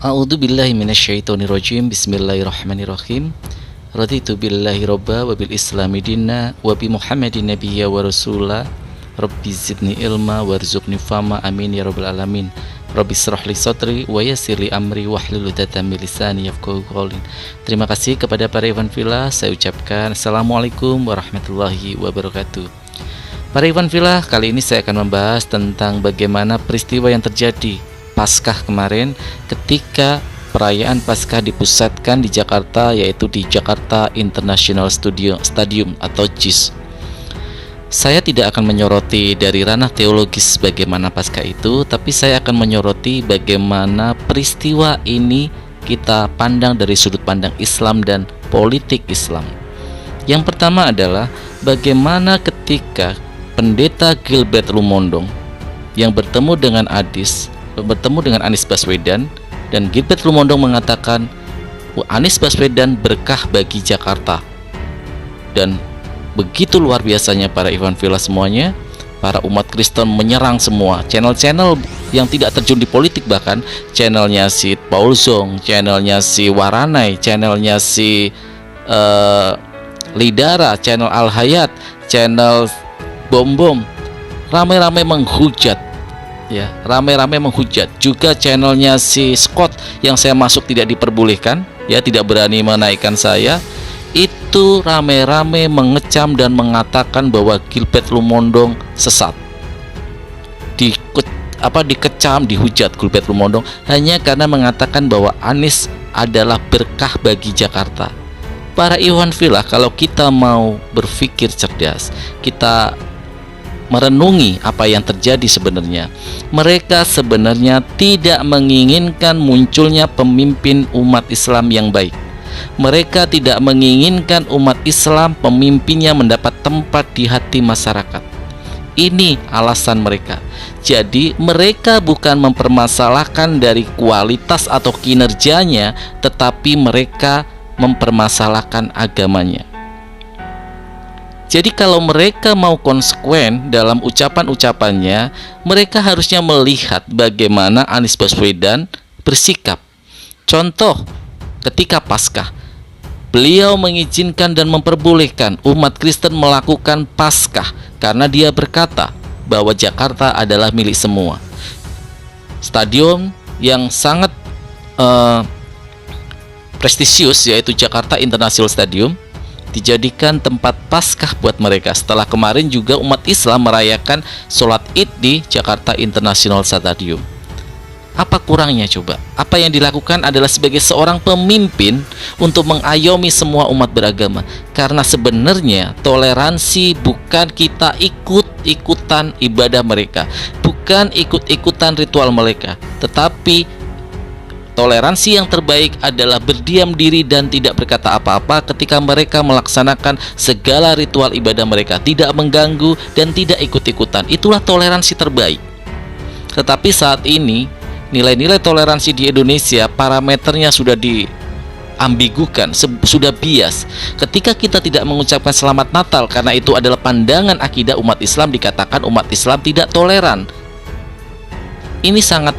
A'udzu billahi minasyaitonir rajim. Bismillahirrahmanirrahim. Raditu billahi robba wa bil islami dinna wa bi Muhammadin nabiyya wa rasula. Rabbi zidni ilma warzuqni fama amin ya rabbal alamin. Rabbi shrah li sadri wa yassir li amri wahlul 'uqdatam min lisani yafqahu qawli. Terima kasih kepada para Ikhwan Fillah. Saya ucapkan Assalamualaikum warahmatullahi wabarakatuh. Para Ikhwan Fillah, kali ini saya akan membahas tentang bagaimana peristiwa yang terjadi Paskah kemarin ketika perayaan Paskah dipusatkan di Jakarta, yaitu di Jakarta International Stadium atau JIS. Saya tidak akan menyoroti dari ranah teologis bagaimana Paskah itu, tapi saya akan menyoroti bagaimana peristiwa ini kita pandang dari sudut pandang Islam dan politik Islam. Yang pertama adalah bagaimana ketika Pendeta Gilbert Lumondong yang bertemu dengan Anies Baswedan, dan Gilbert Lumondong mengatakan Anies Baswedan berkah bagi Jakarta. Dan begitu luar biasanya para Ikhwan Fillah semuanya, para umat Kristen menyerang semua channel-channel yang tidak terjun di politik, bahkan channelnya si Paul Zong, channelnya si Waranai, channelnya si Lidara, channel Al Hayat, channel Bom ramai-ramai menghujat. Ya, ramai-ramai menghujat. Juga channelnya si Scott yang saya masuk tidak diperbolehkan, ya, tidak berani menaikkan saya. Itu ramai-ramai mengecam dan mengatakan bahwa Gilbert Lumondong sesat. Dikecam, dihujat Gilbert Lumondong hanya karena mengatakan bahwa Anies adalah berkah bagi Jakarta. Para Ikhwan Fillah, kalau kita mau berpikir cerdas, kita merenungi apa yang terjadi sebenarnya. Mereka sebenarnya tidak menginginkan munculnya pemimpin umat Islam yang baik. Mereka tidak menginginkan umat Islam pemimpinnya mendapat tempat di hati masyarakat. Ini alasan mereka. Jadi mereka bukan mempermasalahkan dari kualitas atau kinerjanya, tetapi mereka mempermasalahkan agamanya. Jadi kalau mereka mau konsekuen dalam ucapan-ucapannya, mereka harusnya melihat bagaimana Anies Baswedan bersikap. Contoh, ketika Paskah, beliau mengizinkan dan memperbolehkan umat Kristen melakukan Paskah karena dia berkata bahwa Jakarta adalah milik semua. Stadion yang sangat prestisius, yaitu Jakarta International Stadium, dijadikan tempat Paskah buat mereka. Setelah kemarin juga umat Islam merayakan sholat Id di Jakarta International Stadium. Apa kurangnya coba? Apa yang dilakukan adalah sebagai seorang pemimpin untuk mengayomi semua umat beragama. Karena sebenarnya toleransi bukan kita ikut-ikutan ibadah mereka, bukan ikut-ikutan ritual mereka, tetapi toleransi yang terbaik adalah berdiam diri dan tidak berkata apa-apa ketika mereka melaksanakan segala ritual ibadah mereka, tidak mengganggu dan tidak ikut-ikutan. Itulah toleransi terbaik. Tetapi saat ini nilai-nilai toleransi di Indonesia parameternya sudah diambigukan, sudah bias. Ketika kita tidak mengucapkan selamat Natal karena itu adalah pandangan akidah umat Islam, dikatakan umat Islam tidak toleran. Ini sangat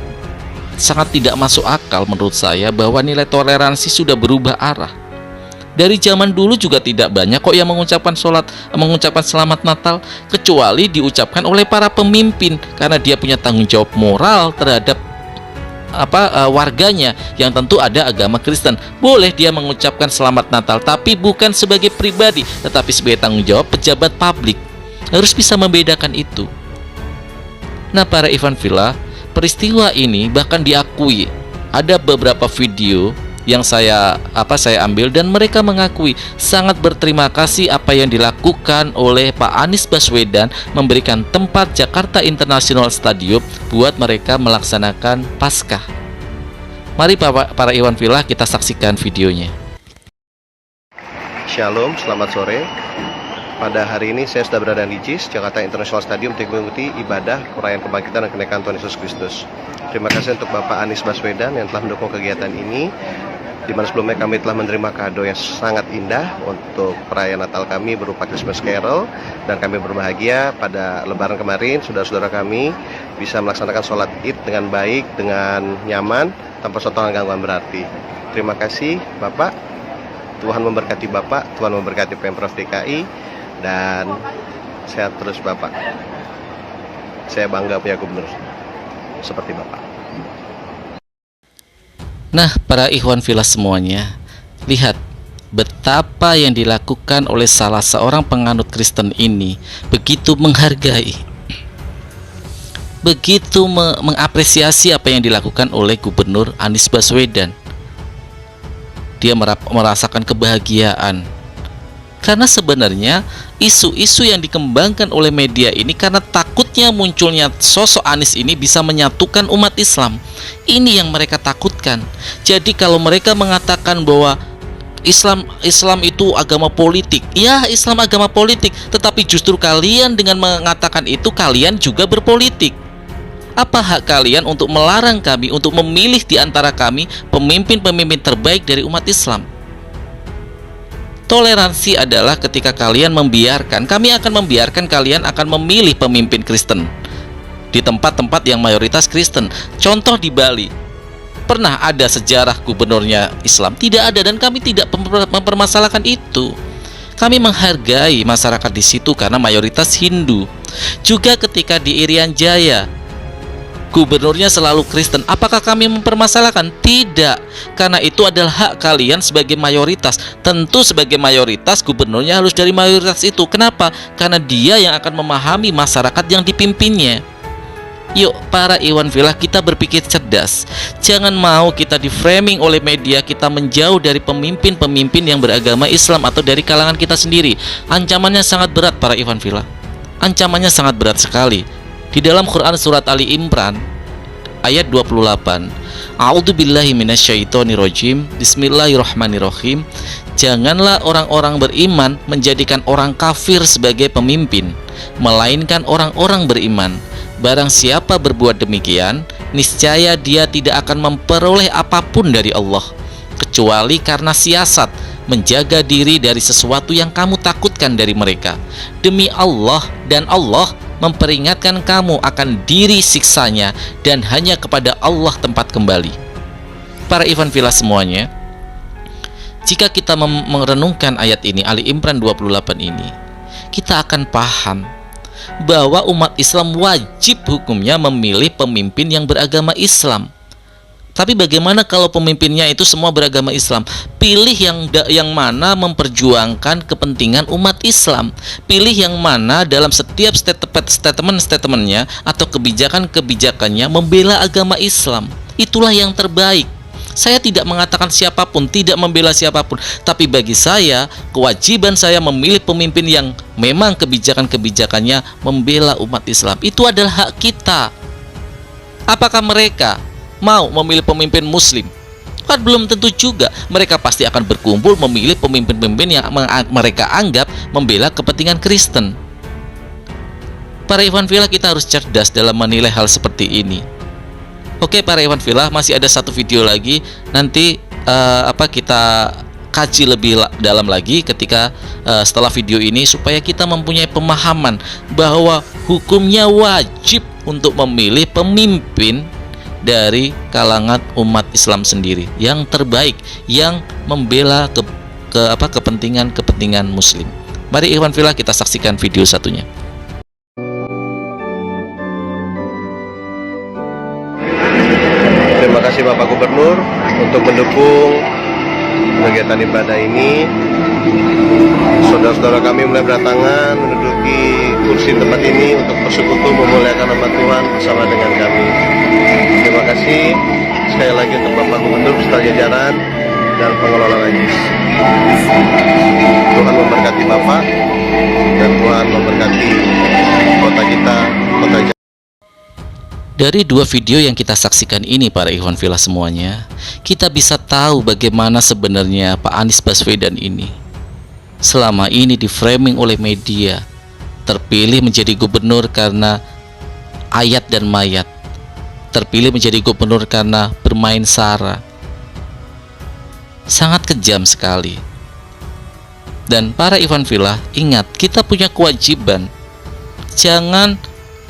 tidak masuk akal menurut saya, bahwa nilai toleransi sudah berubah arah. Dari zaman dulu juga tidak banyak kok yang mengucapkan selamat Natal, kecuali diucapkan oleh para pemimpin karena dia punya tanggung jawab moral terhadap warganya yang tentu ada agama Kristen. Boleh dia mengucapkan selamat Natal, tapi bukan sebagai pribadi, tetapi sebagai tanggung jawab pejabat publik. Harus bisa membedakan itu. Nah, para Ikhwan Fillah, peristiwa ini bahkan diakui. Ada beberapa video yang saya ambil dan mereka mengakui sangat berterima kasih apa yang dilakukan oleh Pak Anies Baswedan, memberikan tempat Jakarta International Stadium buat mereka melaksanakan Paskah. Mari para Ikhwan Fillah, kita saksikan videonya. Shalom, selamat sore. Pada hari ini saya sudah berada di JIS, Jakarta International Stadium, untuk mengikuti ibadah perayaan kebangkitan dan kenaikan Tuhan Yesus Kristus. Terima kasih untuk Bapak Anies Baswedan yang telah mendukung kegiatan ini, di mana sebelumnya kami telah menerima kado yang sangat indah untuk perayaan Natal kami berupa Christmas Carol, dan kami berbahagia pada Lebaran kemarin saudara-saudara kami bisa melaksanakan sholat Id dengan baik, dengan nyaman, tanpa suatu gangguan berarti. Terima kasih Bapak. Tuhan memberkati Bapak, Tuhan memberkati Pemprov DKI, dan sehat terus Bapak. Saya bangga punya gubernur seperti Bapak. Nah, para ikhwan fillah semuanya, lihat betapa yang dilakukan oleh salah seorang penganut Kristen ini begitu menghargai, begitu mengapresiasi apa yang dilakukan oleh Gubernur Anies Baswedan. Dia merasakan kebahagiaan karena sebenarnya isu-isu yang dikembangkan oleh media ini karena takutnya munculnya sosok Anies ini bisa menyatukan umat Islam. Ini yang mereka takutkan. Jadi kalau mereka mengatakan bahwa Islam itu agama politik, ya Islam agama politik, tetapi justru kalian dengan mengatakan itu kalian juga berpolitik. Apa hak kalian untuk melarang kami untuk memilih di antara kami pemimpin-pemimpin terbaik dari umat Islam? Toleransi adalah ketika kalian kami akan membiarkan kalian akan memilih pemimpin Kristen di tempat-tempat yang mayoritas Kristen. Contoh di Bali, pernah ada sejarah gubernurnya Islam? Tidak ada, dan kami tidak mempermasalahkan itu. Kami menghargai masyarakat di situ karena mayoritas Hindu. Juga ketika di Irian Jaya, gubernurnya selalu Kristen. Apakah kami mempermasalahkan? Tidak, karena itu adalah hak kalian sebagai mayoritas. Tentu sebagai mayoritas gubernurnya harus dari mayoritas itu. Kenapa? Karena dia yang akan memahami masyarakat yang dipimpinnya. Yuk para ikhwan fillah, kita berpikir cerdas. Jangan mau kita di framing oleh media, kita menjauh dari pemimpin-pemimpin yang beragama Islam atau dari kalangan kita sendiri. Ancamannya sangat berat para ikhwan fillah. Ancamannya sangat berat sekali. Di dalam Quran surat Ali Imran ayat 28, A'udzubillahi minasyaitonirrajim, Bismillahirrahmanirrahim. Janganlah orang-orang beriman menjadikan orang kafir sebagai pemimpin, melainkan orang-orang beriman. Barang siapa berbuat demikian, niscaya dia tidak akan memperoleh apapun dari Allah, kecuali karena siasat menjaga diri dari sesuatu yang kamu takutkan dari mereka. Demi Allah, dan Allah memperingatkan kamu akan diri siksanya, dan hanya kepada Allah tempat kembali. Para ikhwan fillah semuanya, jika kita merenungkan ayat ini, Ali Imran 28 ini, kita akan paham bahwa umat Islam wajib hukumnya memilih pemimpin yang beragama Islam. Tapi bagaimana kalau pemimpinnya itu semua beragama Islam? Pilih yang mana memperjuangkan kepentingan umat Islam. Pilih yang mana dalam setiap statement-statementnya atau kebijakan-kebijakannya membela agama Islam. Itulah yang terbaik. Saya tidak mengatakan siapapun, tidak membela siapapun, tapi bagi saya, kewajiban saya memilih pemimpin yang memang kebijakan-kebijakannya membela umat Islam. Itu adalah hak kita. Apakah mereka mau memilih pemimpin Muslim? Kan belum tentu juga. Mereka pasti akan berkumpul memilih pemimpin-pemimpin yang mereka anggap membela kepentingan Kristen. Para ikhwan fillah, kita harus cerdas dalam menilai hal seperti ini. Oke para ikhwan fillah, masih ada satu video lagi. Nanti kita kaji lebih dalam lagi ketika setelah video ini, supaya kita mempunyai pemahaman bahwa hukumnya wajib untuk memilih pemimpin dari kalangan umat Islam sendiri yang terbaik, yang membela kepentingan Muslim. Mari ikhwan fillah, kita saksikan video satunya. Terima kasih Bapak Gubernur untuk mendukung kegiatan ibadah ini. Saudara-saudara kami mulai berdatangan menduduki kursi tempat ini untuk bersekutu memuliakan nama Tuhan bersama dengan kami. Terima kasih sekali lagi untuk Bapak Gubernur beserta jajaran dan pengelola najis. Tuhan memberkati Bapak dan Tuhan memberkati kota kita, kota Jakarta. Dari dua video yang kita saksikan ini para ikhwan fillah semuanya, kita bisa tahu bagaimana sebenarnya Pak Anies Baswedan ini selama ini di framing oleh media, terpilih menjadi gubernur karena ayat dan mayat, terpilih menjadi gubernur karena bermain sara. Sangat kejam sekali. Dan para ikhwan fillah, ingat, kita punya kewajiban. Jangan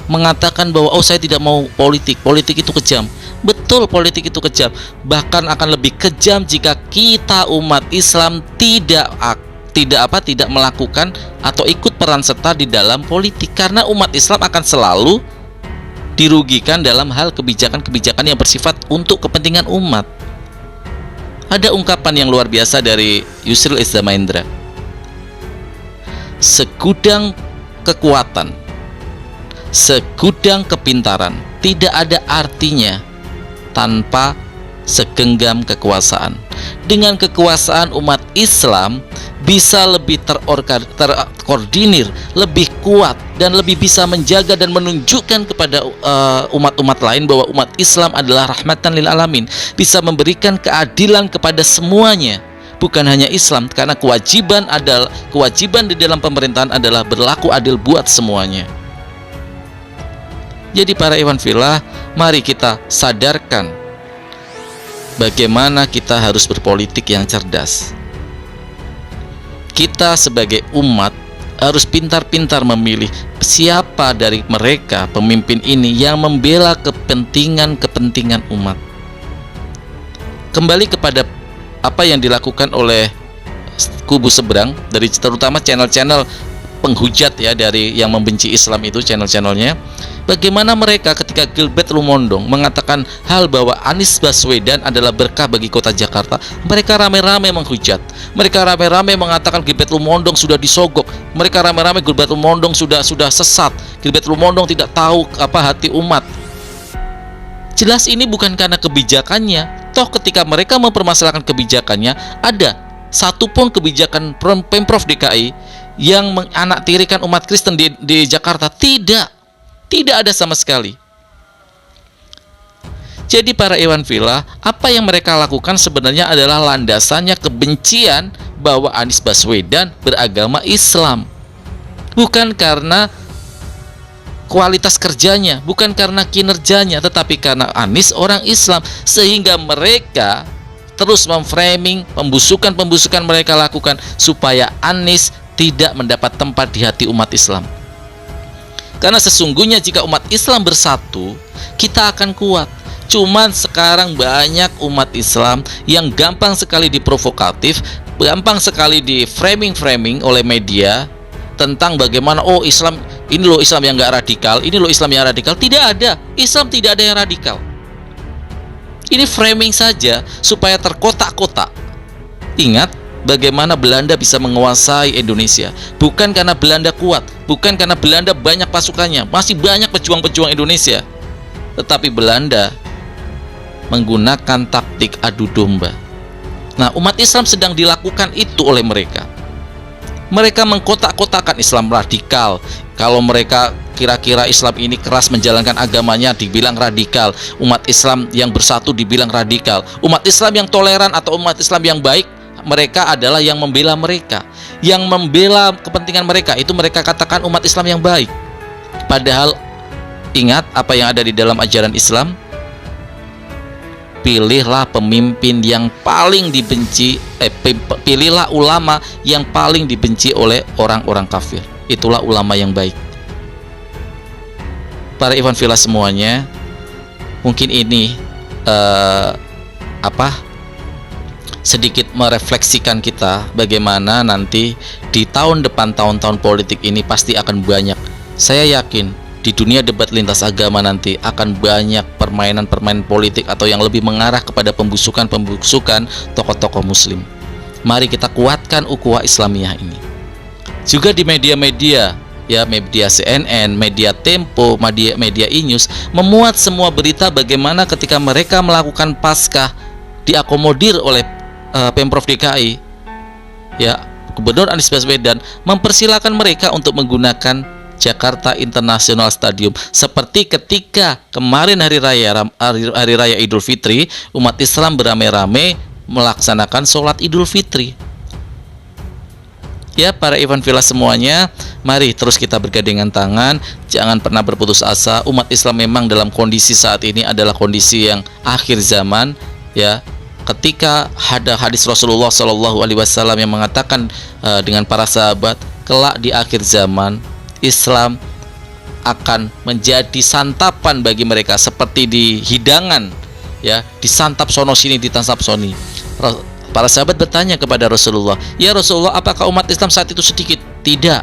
mengatakan bahwa oh saya tidak mau politik itu kejam. Betul, politik itu kejam. Bahkan akan lebih kejam jika kita umat Islam tidak melakukan atau ikut peran serta di dalam politik, karena umat Islam akan selalu dirugikan dalam hal kebijakan-kebijakan yang bersifat untuk kepentingan umat. Ada ungkapan yang luar biasa dari Yusril Izzah Mahendra. Segudang kekuatan, segudang kepintaran tidak ada artinya tanpa segenggam kekuasaan. Dengan kekuasaan, umat Islam bisa lebih terkoordinir, lebih kuat, dan lebih bisa menjaga dan menunjukkan kepada umat-umat lain bahwa umat Islam adalah rahmatan lil alamin, bisa memberikan keadilan kepada semuanya, bukan hanya Islam, karena kewajiban di dalam pemerintahan adalah berlaku adil buat semuanya. Jadi para ikhwan fillah, mari kita sadarkan bagaimana kita harus berpolitik yang cerdas. Kita sebagai umat harus pintar-pintar memilih siapa dari mereka pemimpin ini yang membela kepentingan umat. Kembali kepada apa yang dilakukan oleh kubu seberang, dari terutama channel-channel penghujat ya, dari yang membenci Islam itu channel-channelnya. Bagaimana mereka ketika Gilbert Lumondong mengatakan hal bahwa Anies Baswedan adalah berkah bagi kota Jakarta, mereka rame-rame menghujat. Mereka rame-rame mengatakan Gilbert Lumondong sudah disogok. Mereka rame-rame Gilbert Lumondong sudah sesat. Gilbert Lumondong tidak tahu apa hati umat. Jelas ini bukan karena kebijakannya. Toh ketika mereka mempermasalahkan kebijakannya, ada satupun kebijakan Pemprov DKI yang menganaktirikan umat Kristen di Jakarta? Tidak ada sama sekali. Jadi para ikhwan fillah, apa yang mereka lakukan sebenarnya adalah landasannya kebencian bahwa Anies Baswedan beragama Islam. Bukan karena kualitas kerjanya, bukan karena kinerjanya, tetapi karena Anies orang Islam. Sehingga mereka terus memframing pembusukan mereka lakukan supaya Anies tidak mendapat tempat di hati umat Islam. Karena sesungguhnya jika umat Islam bersatu, kita akan kuat. Cuman sekarang banyak umat Islam yang gampang sekali diprovokatif, gampang sekali di framing oleh media tentang bagaimana Islam, ini loh Islam yang gak radikal, ini loh Islam yang radikal. Tidak ada, Islam tidak ada yang radikal. Ini framing saja supaya terkotak-kotak. Ingat bagaimana Belanda bisa menguasai Indonesia. Bukan karena Belanda kuat, bukan karena Belanda banyak pasukannya, masih banyak pejuang-pejuang Indonesia, tetapi Belanda menggunakan taktik adu domba. Nah, umat Islam sedang dilakukan itu oleh mereka. Mereka mengkotak-kotakan Islam radikal. Kalau mereka kira-kira Islam ini keras menjalankan agamanya, dibilang radikal. Umat Islam yang bersatu dibilang radikal. Umat Islam yang toleran atau umat Islam yang baik, mereka adalah yang membela mereka, yang membela kepentingan mereka. Itu mereka katakan umat Islam yang baik. Padahal ingat apa yang ada di dalam ajaran Islam. Pilihlah pemimpin yang paling dibenci, pilihlah ulama yang paling dibenci oleh orang-orang kafir. Itulah ulama yang baik. Para ikhwan fillah semuanya, mungkin ini sedikit merefleksikan kita bagaimana nanti di tahun depan, tahun-tahun politik ini pasti akan banyak. Saya yakin di dunia debat lintas agama nanti akan banyak permainan-permainan politik atau yang lebih mengarah kepada pembusukan tokoh-tokoh muslim. Mari kita kuatkan ukhuwah Islamiyah ini. Juga di media-media, ya, media CNN, media Tempo, media E-News memuat semua berita bagaimana ketika mereka melakukan Paskah diakomodir oleh Pemprov DKI, ya, Gubernur Anies Baswedan mempersilahkan mereka untuk menggunakan Jakarta International Stadium. Seperti ketika kemarin hari raya Idul Fitri, umat Islam beramai-ramai melaksanakan sholat Idul Fitri. Ya, para ikhwan fillah semuanya, mari terus kita bergandengan tangan, jangan pernah berputus asa. Umat Islam memang dalam kondisi saat ini adalah kondisi yang akhir zaman, ya. Ketika ada hadis Rasulullah SAW yang mengatakan dengan para sahabat, kelak di akhir zaman Islam akan menjadi santapan bagi mereka seperti di hidangan ya, disantap sono sini, ditansap soni. Para sahabat bertanya kepada Rasulullah, "Ya Rasulullah, apakah umat Islam saat itu sedikit?" Tidak.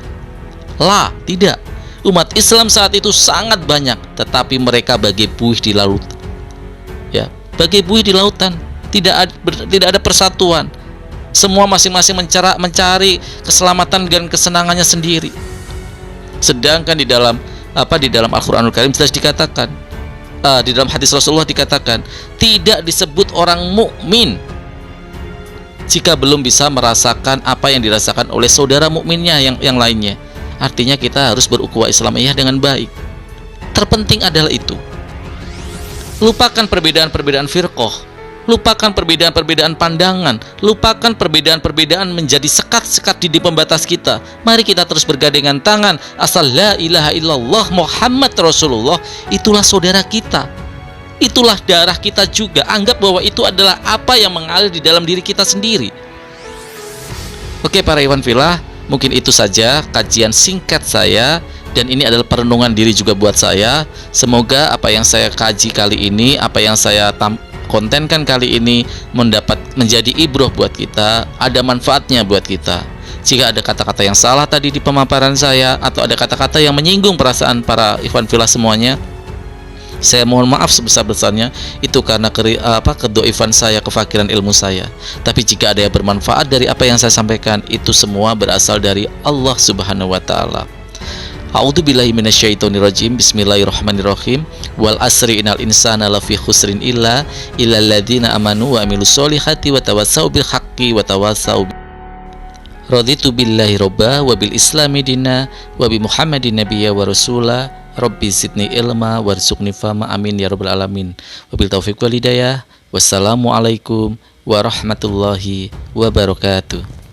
Tidak. Umat Islam saat itu sangat banyak, tetapi mereka bagai buih di laut. Ya, bagai buih di lautan. Tidak ada persatuan. Semua masing-masing mencari keselamatan dan kesenangannya sendiri. Sedangkan di dalam Al-Qur'anul Karim jelas dikatakan, di dalam hadis Rasulullah dikatakan, tidak disebut orang mukmin jika belum bisa merasakan apa yang dirasakan oleh saudara mukminnya yang lainnya. Artinya kita harus berukhuwah Islamiyah dengan baik. Terpenting adalah itu. Lupakan perbedaan-perbedaan firqah, lupakan perbedaan-perbedaan pandangan, lupakan perbedaan-perbedaan menjadi sekat-sekat di pembatas kita. Mari kita terus bergandengan tangan. Asal la ilaha illallah Muhammad Rasulullah, itulah saudara kita, itulah darah kita juga. Anggap bahwa itu adalah apa yang mengalir di dalam diri kita sendiri. Oke para ikhwan fillah, mungkin itu saja kajian singkat saya, dan ini adalah perenungan diri juga buat saya. Semoga apa yang saya kaji kali ini, apa yang saya kontenkan kali ini menjadi ibroh buat kita, ada manfaatnya buat kita. Jika ada kata-kata yang salah tadi di pemaparan saya, atau ada kata-kata yang menyinggung perasaan para ikhwan fillah semuanya, saya mohon maaf sebesar-besarnya. Itu karena kedoifan saya, kefakiran ilmu saya. Tapi jika ada yang bermanfaat dari apa yang saya sampaikan, itu semua berasal dari Allah Subhanahu wa Ta'ala. A'udzubillahi minasyaitonirrajim. Bismillahirrahmanirrahim. Wal asri innal insana lafi khusrin illa alladzina amanu wa amilus solihati wa tawassau bil haqqi wa tawassau. Raditu billahi robba wa bil islami dina wa bi Muhammadin nabiyya wa rasula. Rabbi zidni ilma warzuqni fahma. Amin ya rabbal alamin. Wabil taufiq wal hidayah. Wassalamualaikum warahmatullahi wabarakatuh.